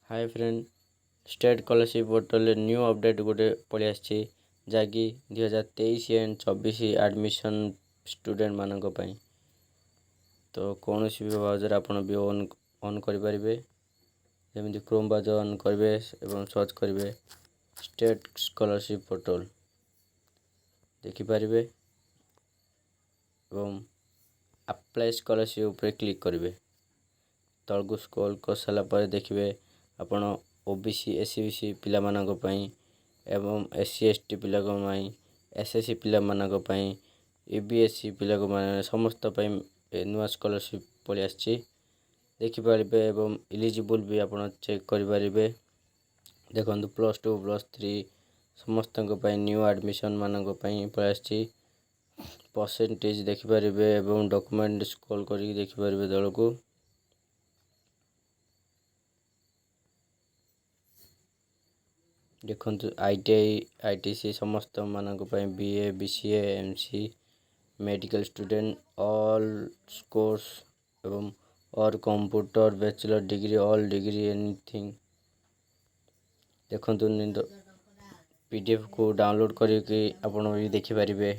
Hi friend state scholarship portal new update गोटे पलि आसी जहाँकि 2023 एंड 24 एडमिशन स्टूडेंट मानक पई। तो कौन भी ब्राउजर आप भी ऑन करेंगे जमी क्रोम ब्राउजर ऑन करेंगे एवं सर्च करेंगे स्टेट स्कॉलरशिप पोर्टल देखिपारे एवं अप्लाई स्कॉलरशिप उपर क्लिक करेंगे। तलू स्क्रॉल कर सारापर देखिए आपण ओबीसी एससीबीसी पिला मानक पई एवं एससी एसटी पिला एसएससी पिला मानक पई ईबीएससी पिला समस्त पई नुआ स्कॉलरशिप पलि आछि देखिपारे एवं इलिजिबल भी आपण चेक करेंगे। देखो +2 +3 समस्त न्यू एडमिशन मानक पई पलि आछि परसेंटेज देखिपारे एवं डॉक्यूमेंट स्क्रॉल करी देखिपारे दल को देखु आईटीआई आईटीसी समस्त मानक BA BCA MC medical student all course एवं और computer bachelor degree all degree anything देखु पीडीएफ को डाउनलोड करके आपण भी देखिपारे।